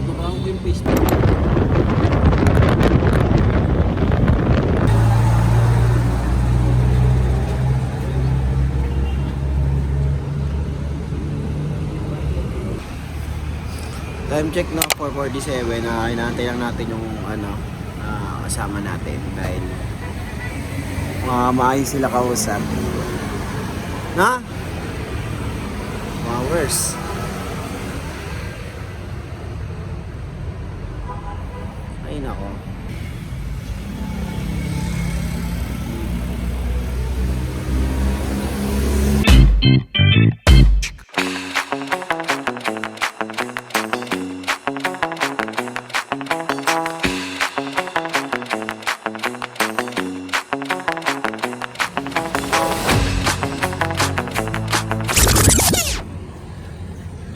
Mabaho ko yung face. Time check no, 4:47 na inaantay lang natin yung kasama natin dahil maayos sila kausap. Na? Hours. Ay nako.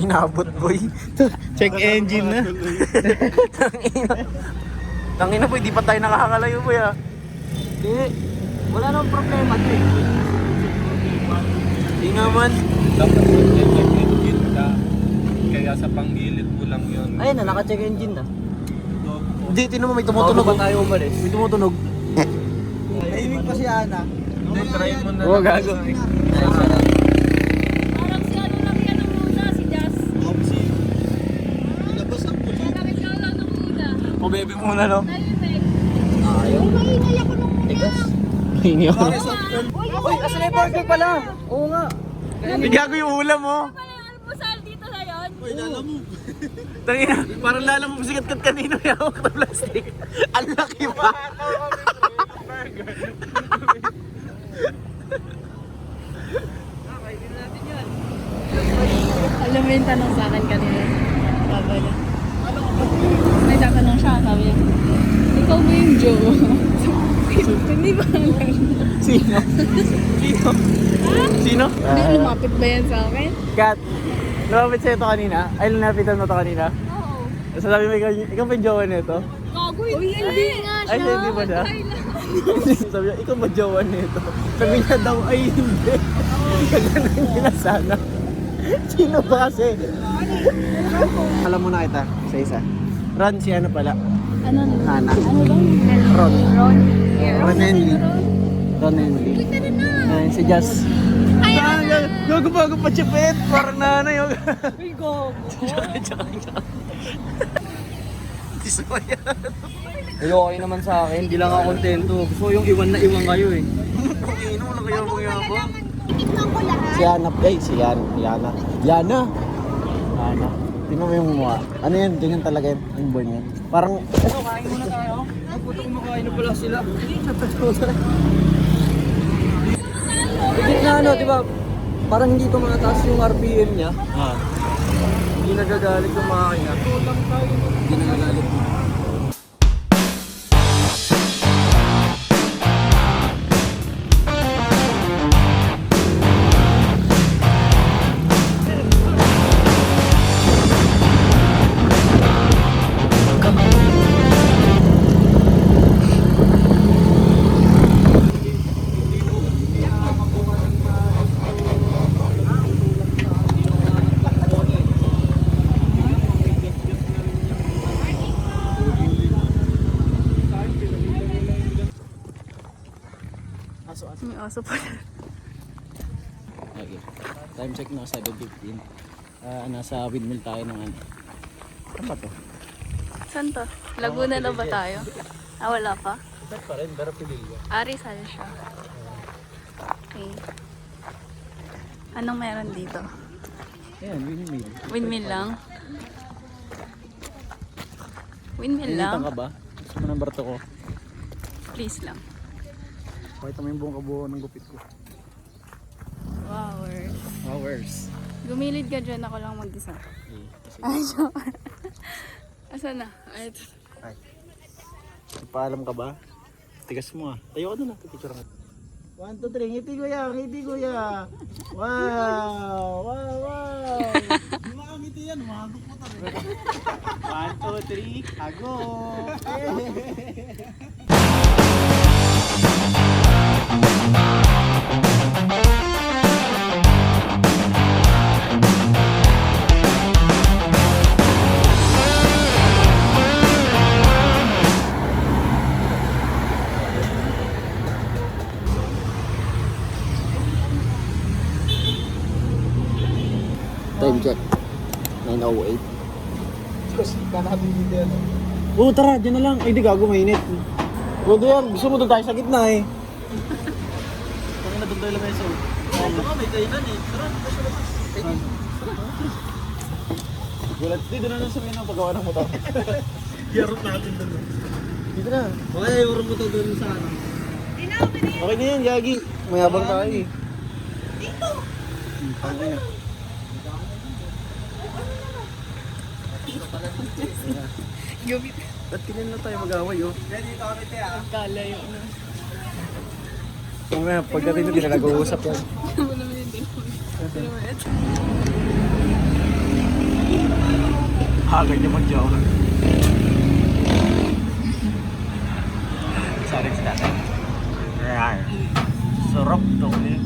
Inabot boy. Check engine na. Tangina boy, di pa tayo nakakalayo boy ah. Hindi. Wala namang problema to eh. Hindi nga man. Dapat check engine ka. Kaya sa panggilid mo lang yun. Ayun na, naka-check engine na. Hindi, tinan mo may tumutunog. Bago pa tayo umalis. May tumutunog. Tahimik pa si Ana. Hindi, try mo na. Oo, gago. Parang si ano lang yan ang muna, si Jazz. Nilabas ang pulis. Bakit ka lang ng muna? O baby muna no. Tahimik. Ayaw. Maingay ako nung muna. Tigas. Hingi ako. Uy, Asa na yung burger pala? Oo nga. Gago yung ulam mo. Pala yung almusal dito na yun. Uy, lala mo. Tangina, parang lalam mo sikat-kat kanino may hawak na plastic. Ang laki pa. Alam mo yung tanong sa akin kanina. Baba niya. May tatanong siya, sabi niya. Ikaw ba yung Joe? Hindi ba alam? Sino? Sino? Sino? Hindi, lumapit ba yan sa akin? Kat, lumapit sa'yo ito kanina? Ay, lunapitan mo ito kanina? Oo. Sabi mo, ikaw ba yung jowa nito? Gago, hindi nga siya. Ay, hindi ba siya? Ay, lang. Sabi niya, ikaw ba jowa nito? Sabi niya daw, ay hindi. Kaganan niya na sana. Sino ba kasi? Alam mo na kita, isa-isa. Ron, si ano pala? Ano? Hana. Ano ba? Ron. Ron. Ron Henley. Ron Henley. Kita na na. Ayun, si Jazz. Gago bago pa chipet. Parang nanay. Uy, gago. Tsaka. Gusto yan. Ay, okay naman sa akin. Hindi lang ako kontento. Gusto ko yung iwan na iwan kayo eh. Ino na kayo mga yabo. Titikman ko lahat. Si Ana, si Yana. Yana. Tingnan mo yung mukha. Ano yan? Ganyan talaga yan. Ang born yan. Parang, Ano, kain muna tayo? Ang puto kumakain na pala sila. Hindi na ano, di ba? Parang hindi ko mataas yung RPM niya. Hindi nagagalit yung makina. Hindi nagagalit. May aso pala. okay. Time check na 7:15. Nasa windmill tayo ng ano. Ano ba to? Saan to? Laguna na ba tayo? Ah, wala pa? Ito pa rin, pero Pililya. Rizal siya. Okay. Anong meron dito? Ayan, windmill. Windmill lang? Windmill lang? Nilitan ka ba? Gusto mo ng barto ko? Please lang. Pakita mo yung buong kabuuan ng gupit ko. Wow. Hours. Gumilid ka dyan, ako lang mag-isa. Okay, kasi Ay, joke. Asan na? Ay, ito. paalam ka ba? Tigas mo ah. Tayo ka doon ah. Picture nga. 1, 2, 3. Ngiti kuya. Ngiti kuya. Wow. Hindi makangiti yan, mahagok mo talaga. 1, 2, 3. Hago. Time check. 9:08. Kanabi dito yan. Oo, tara, dyan na lang. Ay, di gago, mainit. Pwede yan. Gusto mo doon tayo sa gitna eh. Parang na doon tayo lamesa. Oo, baka may kainan eh. Tara, basta labas. Gulat, dito na lang sa may paggawa ng motor. Yarot natin doon. Dito na. Baka yung mo to doon sa ano. Okay na yan, Yagi. Mayabang tayo eh. Dito! Gumit. Ba't ganyan na tayo mag-away oh? Dito kami te ah. Kalayo na. Kung nga, pagdating na, di na nag-uusap yan. Ano naman yung telephone? Sino mo ito? Agad niya mag-jaw. Sorry sa tatay. Ayan. Sarap to eh.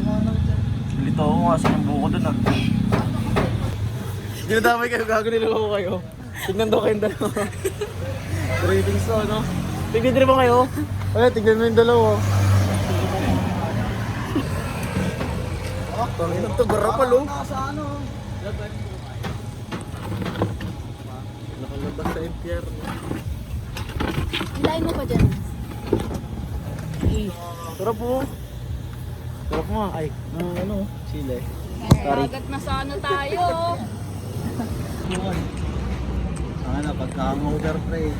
Lito ako nga sa buko dun ah. Ginadamay kayo, gago niloko kayo. Tignan daw kayong dalawa. Ratings to, no? Tignan din ba kayo? Ay, tignan mo yung dalawa. Panginoon to, garapal oh. Nasa ano? Nakalabas sa MTR. Hilain mo pa dyan. Sarap po. Sarap mo ay, ano, sile. Agad na sa ano tayo. Ano, pagka-over pre.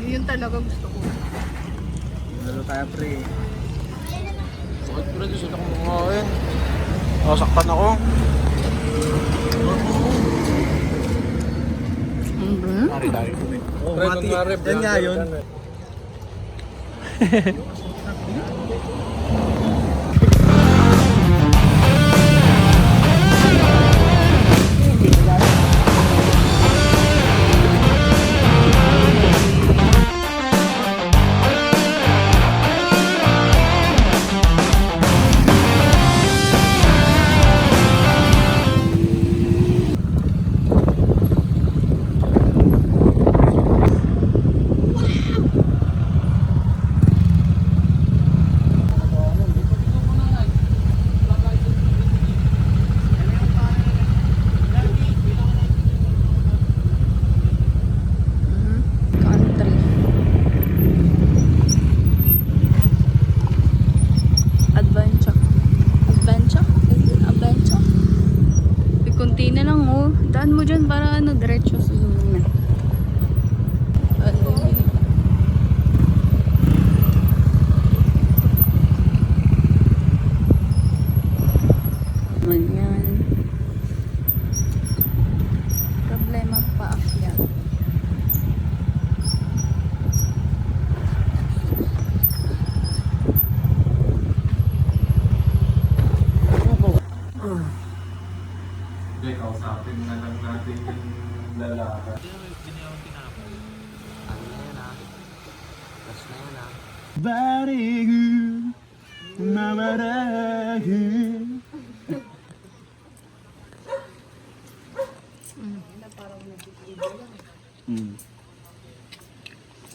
Yun talaga gusto ko. Lalo tayo pre. Bakit pala di sila kumakain? Nasaktan ako. Tari-tari po eh. Oh, mati. Yan nga yun. Country. Adventure. Adventure? Is it adventure? May kunti na lang oh. Daan mo dyan para ano, diretso sa na. Ano yun? Manyan. Problema pa akyat. Hindi, kausapin na lang natin yung lalaki. Very good. Mabarahin.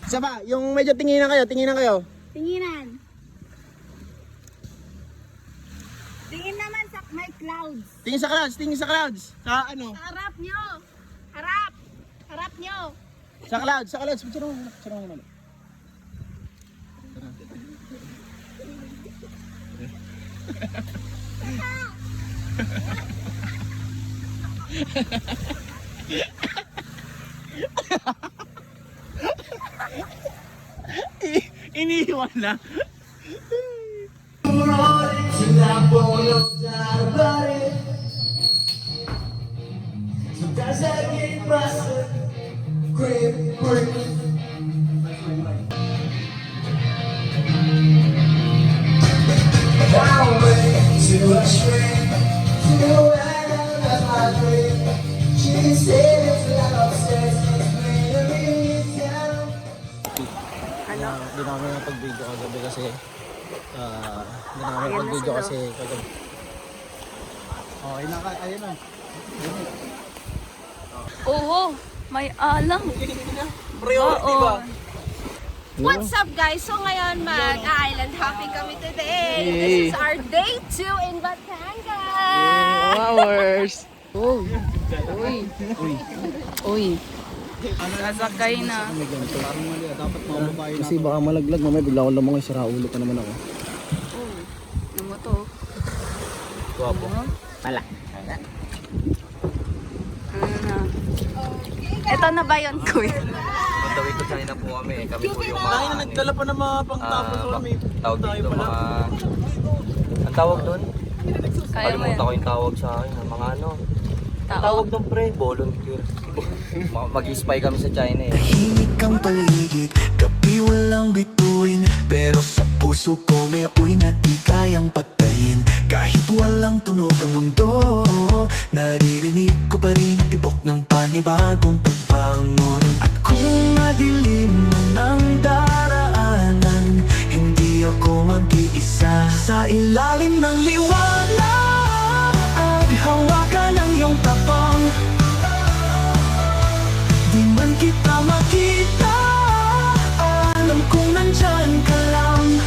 Isa pa, yung medyo tinginan kayo, tinginan kayo. Tinginan. Tingin naman sa may clouds. Tingin sa clouds, tingin sa clouds. Sa ano? Sa harap nyo. Harap. Harap nyo. Sa clouds, sa clouds. Picture mo muna, picture mo muna. Iniiwan na. Hindi na kami napag-video kagabi kasi hindi na kami napag-video kasi kagabi. Oh, ayun na. Oo, may alam. Priority ba? What's up guys? So ngayon mag-island hopping kami today. Yay. This is our day 2 in Batangas. Hours! Oh! Uy. Uy. Sasakay na. Kasi baka malaglag, mamaya bigla akong lamang sira ulo pa naman ako. Ano mo to? Guwapo. Pala. Ano na? Ito na ba yun, kuya? Magdawin ko China po kami. Kami po yung mga... Tayo na nagdala pa ng mga pangtapos Ah, or may tawag tayo dito pala. mga... Ang tawag doon? Kaya mo yan. Kalimutan ko yung tawag sa akin. Mga ano? Ang tawag doon pre, volunteer. Mag-spy kami sa China eh. Tahimik ang paligid, gabi walang bituin. Pero sa puso ko may apoy na di kayang patayin. Kahit walang tunog ang mundo, naririnig ko pa rin tibok ng panibagong pagbangon. At kung madilim ang daraanan, hindi ako mag-iisa. Sa ilalim ng liwanag, hawakan ang iyong tapang. Di man kita makita, alam kong nandyan ka lang.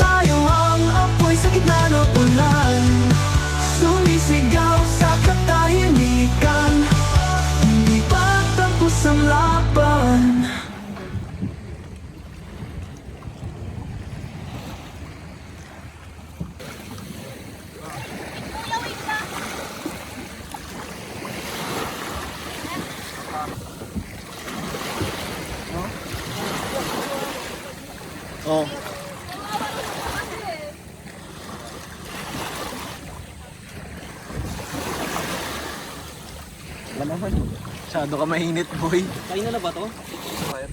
Tayo ang apoy sa gitna ng ulan, sumisigaw sa katahimikan. Hindi pa tapos ang laban. Oh. Wala naman. Masyado ka mainit, boy. Kain na ba to? Fire?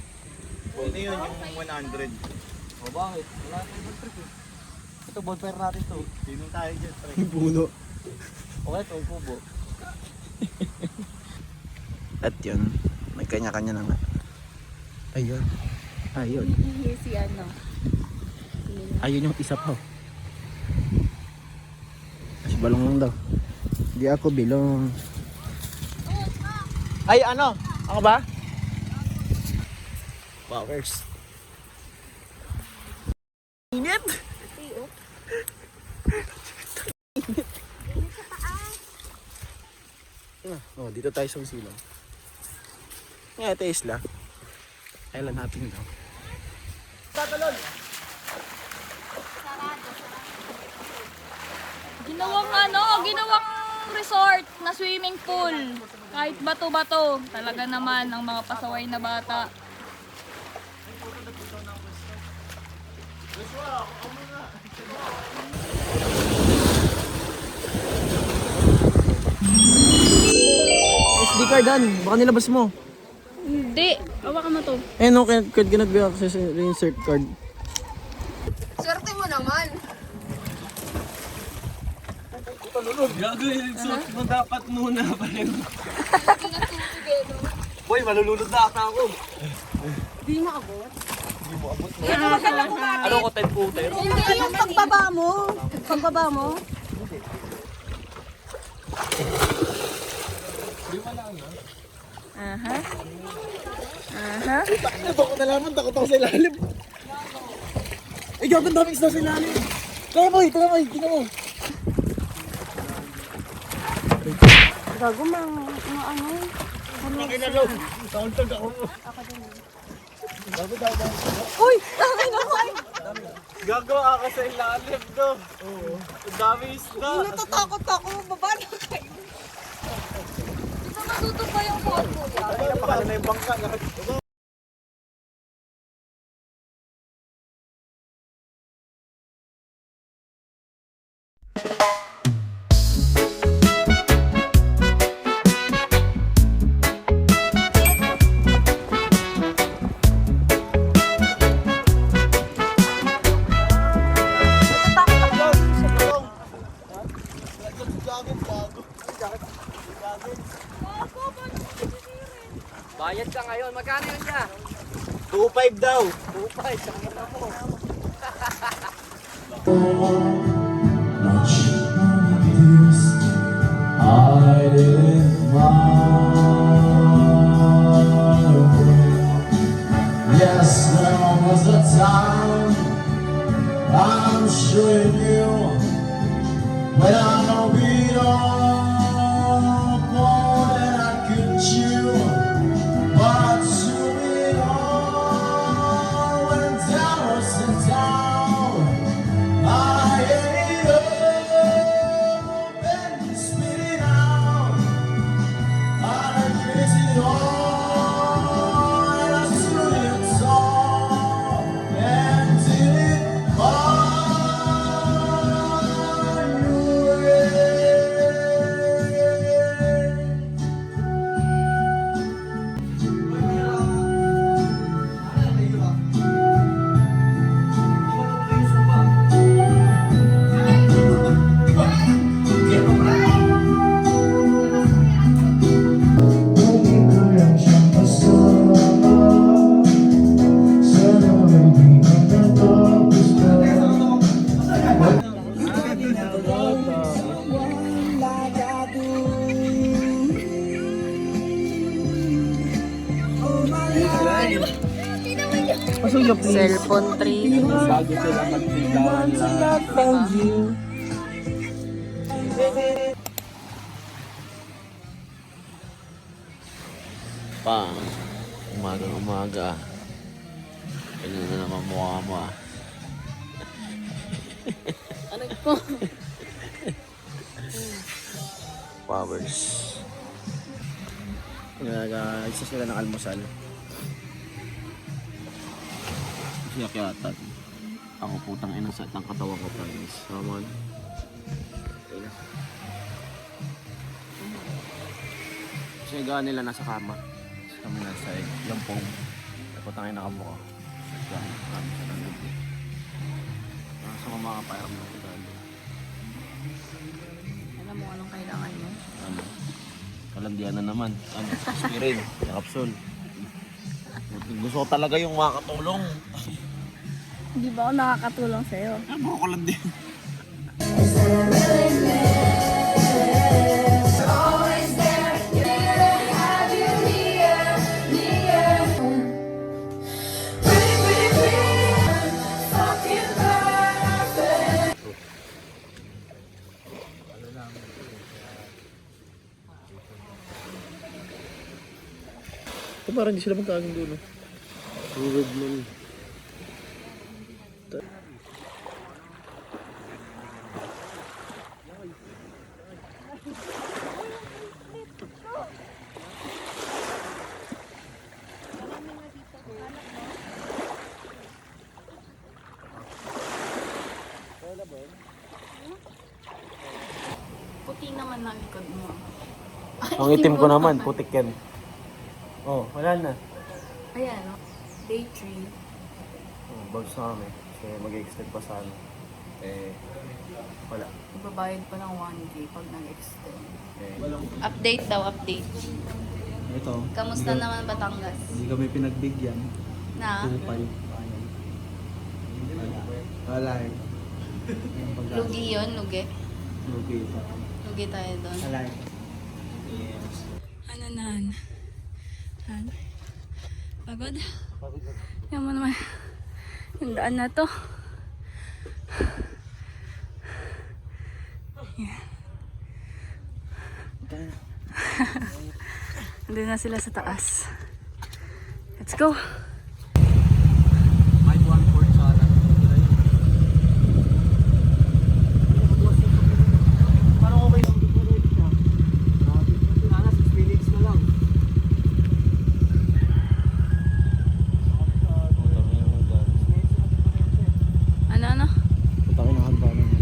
Ano yun, yung 100. O bakit? Wala tayong trip eh. Ito, bonfire natin to. Sino tayo dyan, pre? Puno. Okay, ito, kubo. At yun, may kanya-kanya naman. Ayun. Ayun. Iihi si ano. Ayun yung isa pa. Mas balong lang daw. Di ako bilong. Ay, ano? Ako ba? Powers. Init! Oh, dito tayo sa silong. Yeah, ito isla. Island hopping daw. Ginawang resort na swimming pool. Kahit bato-bato. Talaga naman ang mga pasaway na bata. SD card dan, baka nilabas mo. Hindi. Hawakan mo to. Eh no, card cannot be access insert card. Swerte mo naman. Gago yung suit mo dapat muna pa rin. Boy, malulunod na ata ako. Ano ko type footer? Hindi yung pagbaba mo. Pagbaba mo. Aha. Aha. Takot na naman, takot ako sa ilalim. Eh, gago ang daming isda sa ilalim. Tara boy, tingnan mo. Gago mang ano. Makinalo, sauntag ako. Uy! Tangin na ko! Gago ako sa ilalim to. Oo. Ang dami isda. Natatakot ako. Baba na kayo. Ito matuto pa yung phone ko. Pakala na yung bangka. Bayad ka ngayon. Magkano yun siya? 2.5 daw. 2.5. Saka na mo. Much of this I didn't mind. Yes, there was a time I'm sure you knew when I know we don't Cellphone tree. Bago sila magbigawan lang. Pang, umaga. Ganyan na naman mukha mo ah. Ano po? Powers. Isa sila ng almusal. Siyakyatan. Ako putang ina sa ng katawan ko, promise. Come on. Kasi gawa nila nasa kama. Kami nasa lampong. Putang ina ka mo ko. Kami sa nandun. Nasa kumakapayang mo ko dahil. Alam mo anong kailangan mo? Ano? Kalandian na naman. Ano? Aspirin. Kapsul. Gusto ko talaga yung makakatulong. Hindi ba ako nakakatulong sa'yo? Ano ko lang din. Ito parang hindi sila magkaging dulo. Weird man. Puti naman na likod mo. Ang itim ko naman, putik yan. Oh, wala na. Ayan, no? Day 3. Oh, bags na kami. Kasi mag-extend pa sa ano. Wala. Magbabayad pa ng 1K pag nag-extend. Update daw, update. Ito. Kamusta naman Batangas? Hindi kami pinagbigyan. Na? 2.5. Wala eh. Lugi yun, lugi. Lugi pa. Lugi tayo doon. Wala eh. Ano na? Pagod? Yan mo naman. Yung daan na to. Yan. Nandun na sila sa taas. Let's go! May 1/4 sana. Parang okay lang dito rin siya. Sana 6 minutes na lang. Ano? Putang ina ka ba naman.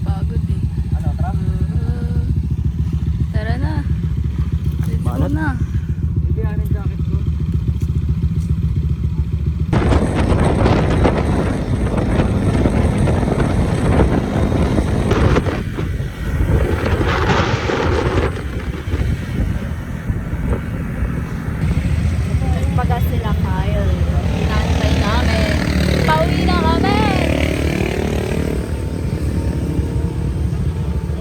Pagod eh. Ano, tram? Tara na. Let's go Banat? na. Hindi yan yung jacket ko. Pagas sila Kyle. Inaantay namin. Pauwi na kami!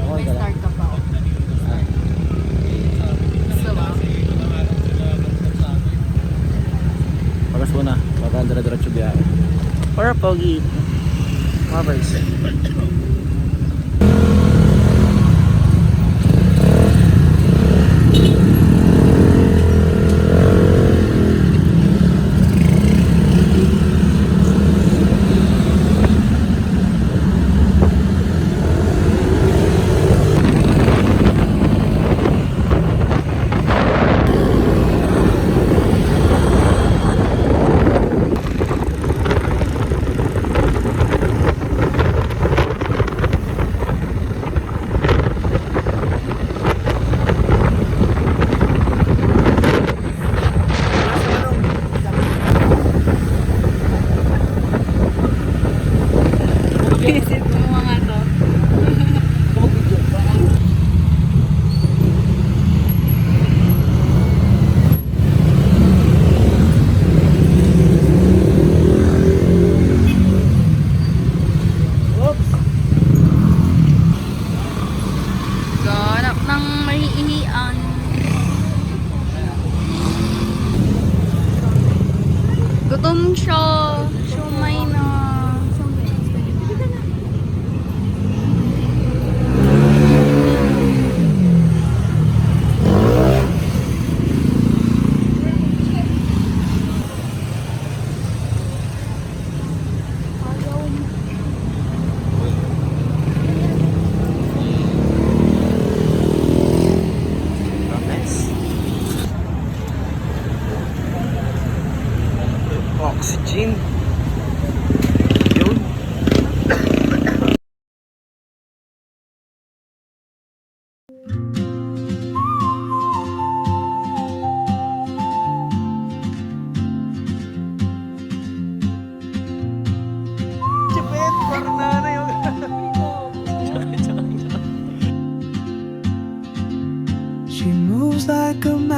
May start ka pa. Gusto ba? Pagas mo na. Baka dire-diretso biyahe. Para pogi. Powers. Visit mo mga to. Ganap ng mahihian. Gutom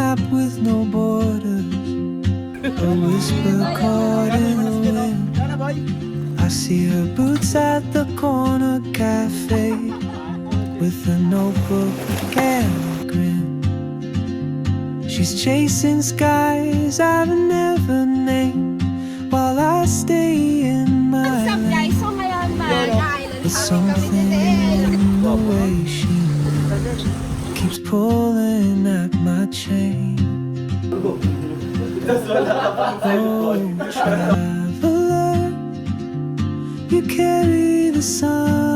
map with no borders, a whisper caught in the wind. I see her boots at the corner cafe with a notebook and a grin. She's chasing skies I've never named while I stay in my What's up lane. guys? So ngayon mag-island There's kami something in the way she keeps pulling at my chain. Oh, traveler, you carry the sun